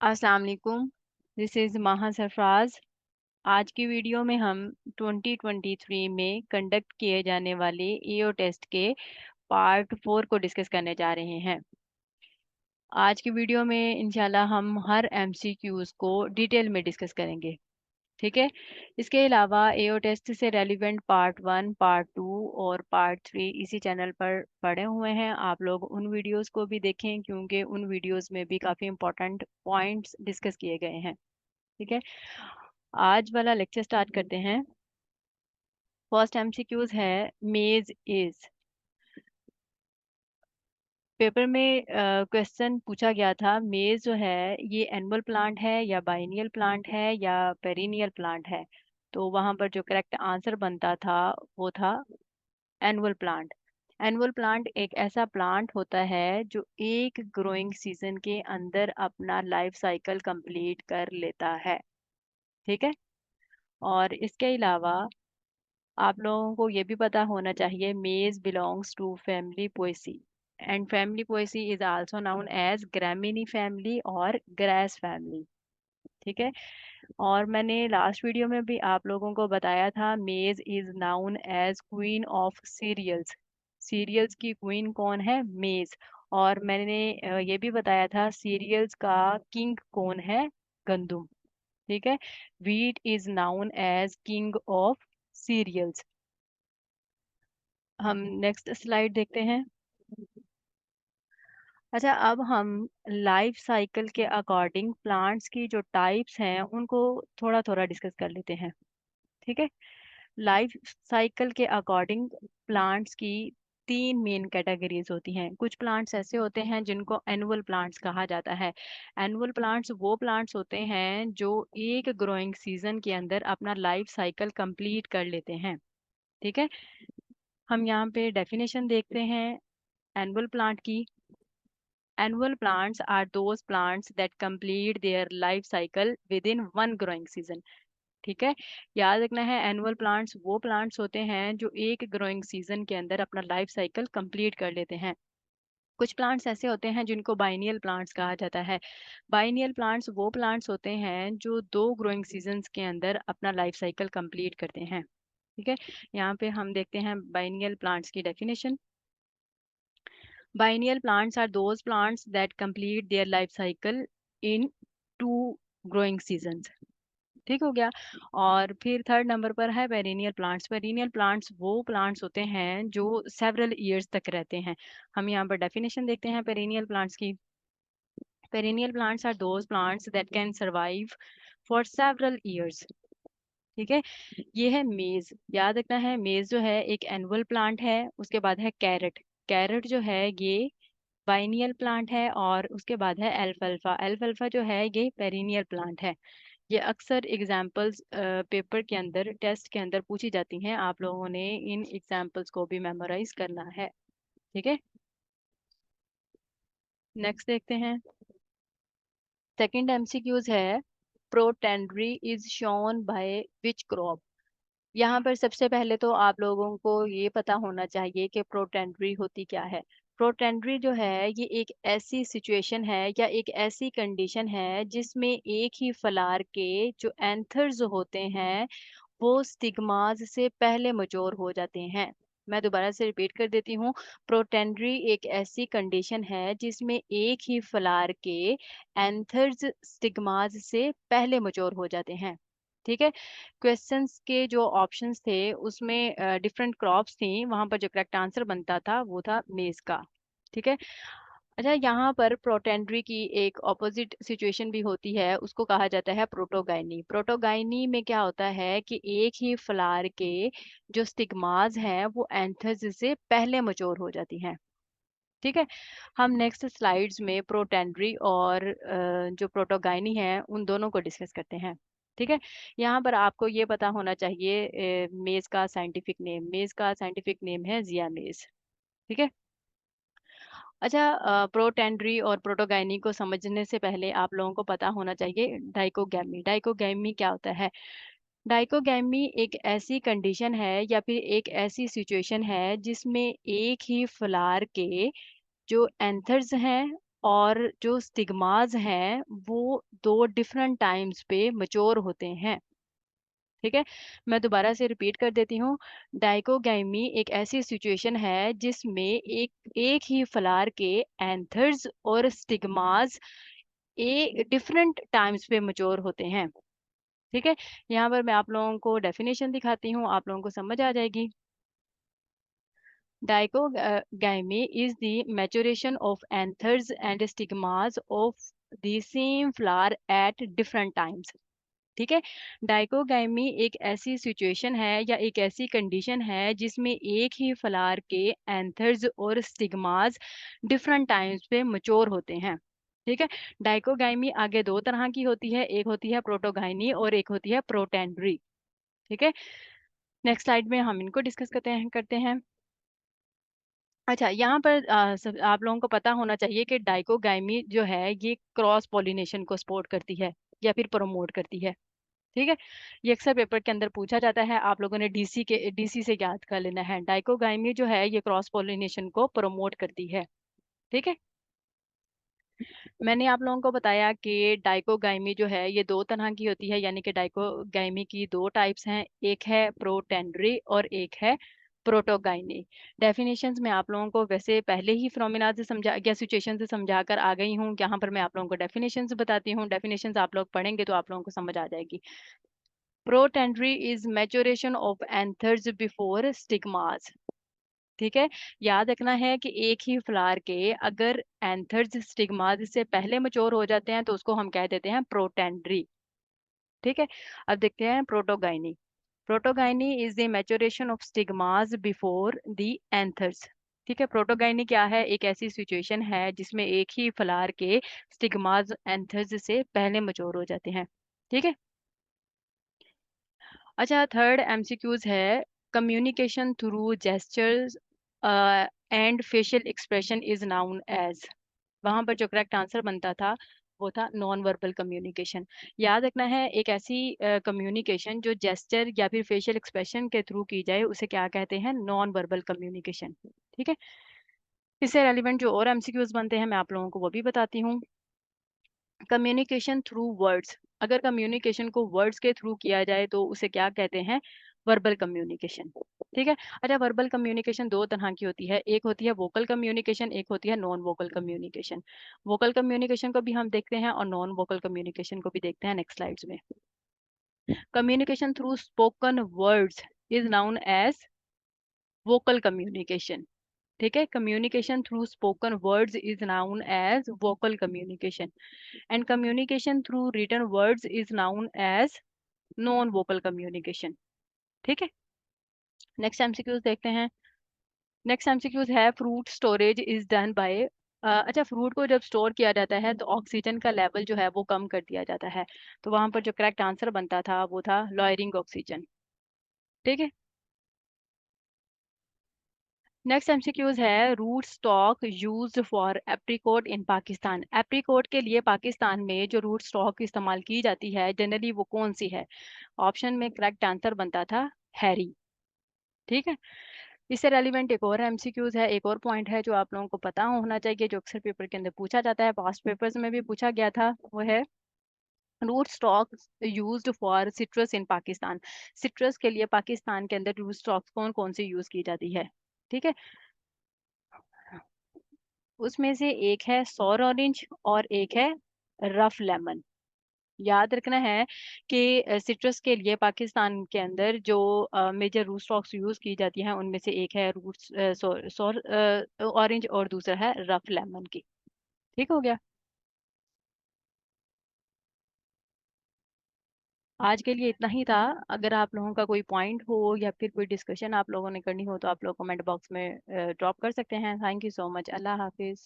अस्सलाम वालेकुम। This is माहा सरफराज। आज की वीडियो में हम 2023 में कंडक्ट किए जाने वाले ईओ टेस्ट के पार्ट 4 को डिस्कस करने जा रहे हैं। आज की वीडियो में इंशाल्लाह हम हर एमसीक्यूज़ को डिटेल में डिस्कस करेंगे, ठीक है? इसके अलावा ईओ टेस्ट से रेलेवेंट पार्ट 1, पार्ट 2 और पार्ट 3 इसी चैनल पर पड़े हुए हैं। आप लोग उन वीडियोज़ को भी देखें क्योंकि उन वीडियोज़ में भी काफ़ी इम्पोर्टेंट पॉइंट्स डिस्कस किए गए हैं, ठीक है? आज वाला लेक्चर स्टार्ट करते हैं। फर्स्ट एमसीक्यूज है मेज इज। पेपर में क्वेश्चन पूछा गया था मेज जो है ये एनुअल प्लांट है या बाइनियल प्लांट है या पेरिनियल प्लांट है। तो वहां पर जो करेक्ट आंसर बनता था वो था एनुअल प्लांट। एनुअल प्लांट एक ऐसा प्लांट होता है जो एक ग्रोइंग सीजन के अंदर अपना लाइफ साइकिल कंप्लीट कर लेता है, ठीक है। और इसके अलावा आप लोगों को ये भी पता होना चाहिए maize belongs to family Poaceae and family Poaceae is also known as Gramineae family और ग्रास फैमिली, ठीक है। और मैंने लास्ट वीडियो में भी आप लोगों को बताया था maize is known as queen of cereals. Cereals की क्वीन कौन है? मेज। और मैंने ये भी बताया था सीरियल्स का किंग कौन है? गंदुम, ठीक है। Wheat is known as king of cereals. हम नेक्स्ट स्लाइड देखते हैं। अच्छा, अब हम लाइफ साइकिल के अकॉर्डिंग प्लांट्स की जो टाइप्स हैं उनको थोड़ा थोड़ा डिस्कस कर लेते हैं, ठीक है। लाइफ साइकिल के अकॉर्डिंग प्लांट्स की तीन मेन कैटेगरीज होती हैं। कुछ प्लांट्स ऐसे होते हैं जिनको एनुअल प्लांट्स कहा जाता है। एनुअल प्लांट्स वो प्लांट्स होते हैं जो एक ग्रोइंग सीजन के अंदर अपना लाइफ साइकिल कंप्लीट कर लेते हैं, ठीक है। हम यहाँ पे डेफिनेशन देखते हैं एनुअल प्लांट की। Annual plants are those plants that complete their life cycle within one growing season, ठीक है। याद रखना है एनुअल प्लांट्स वो प्लांट्स होते हैं जो एक ग्रोइंग सीजन के अंदर अपना लाइफ साइकिल कंप्लीट कर लेते हैं। कुछ प्लांट्स ऐसे होते हैं जिनको बाइनियल प्लांट्स कहा जाता है। बाइनियल प्लांट्स वो प्लांट्स होते हैं जो दो ग्रोइंग सीजन्स के अंदर अपना लाइफ साइकिल कंप्लीट करते हैं, ठीक है। यहाँ पे हम देखते हैं बाइनियल प्लांट्स की definition. Biennial plants are those plants that complete their life cycle in two growing seasons, ठीक हो गया। और फिर थर्ड नंबर पर है पेरिनियल प्लांट्स। पेरिनियल प्लांट्स वो प्लांट्स होते हैं जो सेवरल ईयर्स तक रहते हैं। हम यहाँ पर डेफिनेशन देखते हैं पेरिनियल प्लांट्स की। Perennial plants are those plants that can survive for several years, ठीक है। ये है मेज। याद रखना है मेज जो है एक एनुअल प्लांट है। उसके बाद है कैरेट। कैरेट जो है ये बाइनियल प्लांट है। और उसके बाद है एल्फल्फा। एल्फल्फा जो है ये पेरिनियल प्लांट है। ये अक्सर एग्जाम्पल्स पेपर के अंदर टेस्ट के अंदर पूछी जाती हैं। आप लोगों ने इन एग्जाम्पल्स को भी मेमोराइज करना है, ठीक है। नेक्स्ट देखते हैं। सेकंड एमसीक्यूज है protandry is shown by which crop. यहाँ पर सबसे पहले तो आप लोगों को ये पता होना चाहिए कि प्रोटेंडरी होती क्या है। प्रोटेंडरी जो है ये एक ऐसी सिचुएशन है या एक ऐसी कंडीशन है जिसमें एक ही फलार के जो एंथर्स होते हैं वो स्टिग्मास से पहले मैच्योर हो जाते हैं। मैं दोबारा से रिपीट कर देती हूँ। प्रोटेंडरी एक ऐसी कंडीशन है जिसमें एक ही फलार के एंथर्स स्टिग्मास से पहले मैच्योर हो जाते हैं, ठीक है। क्वेश्चंस के जो ऑप्शंस थे उसमें डिफरेंट क्रॉप्स थी। वहां पर जो करेक्ट आंसर बनता था वो था मेज का, ठीक है। अच्छा, यहाँ पर प्रोटेंडरी की एक ऑपोजिट सिचुएशन भी होती है, उसको कहा जाता है प्रोटोगाइनी। प्रोटोगाइनी में क्या होता है कि एक ही फ्लावर के जो स्टिग्मास हैं वो एंथर्स से पहले मैच्योर हो जाती हैं, ठीक है। हम नेक्स्ट स्लाइड्स में प्रोटेंडरी और जो प्रोटोगाइनी है उन दोनों को डिस्कस करते हैं, ठीक है। यहाँ पर आपको ये पता होना चाहिए मेज का साइंटिफिक नेम। मेज का साइंटिफिक नेम है जिया मेज, ठीक है। अच्छा, प्रोटेंडरी और प्रोटोगाइनी को समझने से पहले आप लोगों को पता होना चाहिए डाइकोगैमी। डाइकोगैमी क्या होता है? डाइकोगैमी एक ऐसी कंडीशन है या फिर एक ऐसी सिचुएशन है जिसमें एक ही फ्लावर के जो एंथर्स हैं और जो स्टिग्माज हैं वो दो डिफरेंट टाइम्स पे मैच्योर होते हैं। ठीक है, मैं दोबारा से रिपीट कर देती हूँ। डाइकोगाइमी एक ऐसी सिचुएशन है जिसमें एक एक ही फ्लावर के एंथर्स और स्टिग्मास ए डिफरेंट टाइम्स पे मैच्योर होते हैं। ठीक है, यहाँ पर मैं आप लोगों को डेफिनेशन दिखाती हूँ, आप लोगों को समझ आ जाएगी। Dichogamy is the maturation of anthers and stigmas of the same flower at different times. ठीक है, डाइकोगाइमी एक ऐसी सिचुएशन है या एक ऐसी कंडीशन है जिसमें एक ही फ्लावर के एंथर्स और स्टिग्मास डिफरेंट टाइम्स पे मैच्योर होते हैं। ठीक है, डाइकोगाइमी आगे दो तरह की होती है, एक होती है प्रोटोगाइनी और एक होती है प्रोटेंड्री। ठीक है, नेक्स्ट स्लाइड में हम इनको डिस्कस करते हैं। अच्छा, यहाँ पर आप लोगों को पता होना चाहिए कि डाइकोगाइमी जो है ये क्रॉस पॉलिनेशन को सपोर्ट करती है या फिर प्रमोट करती है। ठीक है, ये अक्सर पेपर के अंदर पूछा जाता है, आप लोगों ने डीसी से याद कर लेना है। डाइकोगाइमी जो है ये क्रॉस पॉलिनेशन को प्रमोट करती है। ठीक है, मैंने आप लोगों को बताया कि डाइकोगाइमी जो है ये दो तरह की होती है, यानी कि डाइकोगाइमी की दो टाइप्स हैं, एक है प्रोटेंड्री और एक है प्रोटोगाइनी। डेफिनेशंस में आप लोगों को वैसे पहले ही फिनोमिना से समझा या सिचुएशन से समझा कर आ गई हूँ, यहाँ पर मैं आप लोगों को डेफिनेशंस बताती हूँ। डेफिनेशंस आप लोग पढ़ेंगे तो आप लोगों को समझ आ जाएगी। Protandry is maturation of anthers before stigmas. ठीक है, याद रखना है कि एक ही फ्लावर के अगर एंथर्स स्टिग्मास से पहले मैच्योर हो जाते हैं तो उसको हम कह देते हैं प्रोटेंड्री। ठीक है, अब देखते हैं protogyny. Protogyny is the maturation of stigmas before the anthers. ठीक है, प्रोटोगाइनी क्या है, एक ऐसी सिचुएशन है जिसमें एक ही फ्लावर के स्टिग्मास एंथर्स से पहले मैच्योर हो जाते हैं। ठीक है, अच्छा, थर्ड एमसीक्यूज है communication through gestures and facial expression is known as. वहां पर जो करेक्ट आंसर बनता था वो था नॉन वर्बल कम्युनिकेशन। याद रखना है, एक ऐसी कम्युनिकेशन जो जेस्चर या फिर फेशियल एक्सप्रेशन के थ्रू की जाए उसे क्या कहते हैं, नॉन वर्बल कम्युनिकेशन। ठीक है, इससे रेलिवेंट जो और एमसीक्यूज बनते हैं मैं आप लोगों को वो भी बताती हूँ। कम्युनिकेशन थ्रू वर्ड्स, अगर कम्युनिकेशन को वर्ड्स के थ्रू किया जाए तो उसे क्या कहते हैं, वर्बल कम्युनिकेशन। ठीक है, अच्छा, वर्बल कम्युनिकेशन दो तरह की होती है, एक होती है वोकल कम्युनिकेशन, एक होती है non vocal communication. Vocal communication को भी हम देखते हैं और नॉन वोकल कम्युनिकेशन को भी देखते हैं नेक्स्ट स्लाइड्स में। Communication through spoken words is known as vocal communication. ठीक है, communication through spoken words is known as vocal communication and communication through written words is known as non vocal communication. ठीक है, next MCQs देखते हैं। Next MCQs है fruit storage is done by. अच्छा, fruit को जब स्टोर किया जाता है तो ऑक्सीजन का लेवल जो है वो कम कर दिया जाता है, तो वहां पर जो करेक्ट आंसर बनता था वो था लॉयरिंग ऑक्सीजन। ठीक है, नेक्स्ट एमसीक्यूज है root stock used for apricot in Pakistan. Apricot के लिए पाकिस्तान में जो रूट स्टॉक इस्तेमाल की जाती है जनरली वो कौन सी है। ऑप्शन में करेक्ट आंसर बनता था हैरी। ठीक है, इससे रेलिवेंट एक और एमसीक्यूज है, एक और पॉइंट है जो आप लोगों को पता होना चाहिए, जो अक्सर पेपर के अंदर पूछा जाता है, पास्ट पेपर्स में भी पूछा गया था, वो है root stock used for citrus in Pakistan. Citrus के लिए पाकिस्तान के अंदर रूट स्टॉक्स कौन कौन सी यूज की जाती है। ठीक है, उसमें से एक है सॉर ऑरेंज और एक है रफ लेमन। याद रखना है कि सिट्रस के लिए पाकिस्तान के अंदर जो मेजर रूट स्टॉक्स यूज की जाती हैं उनमें से एक है रूट सॉर ऑरेंज और दूसरा है रफ लेमन की। ठीक हो गया, आज के लिए इतना ही था। अगर आप लोगों का कोई पॉइंट हो या फिर कोई डिस्कशन आप लोगों ने करनी हो तो आप लोग कमेंट बॉक्स में ड्रॉप कर सकते हैं। Thank you so much, Allah Hafiz.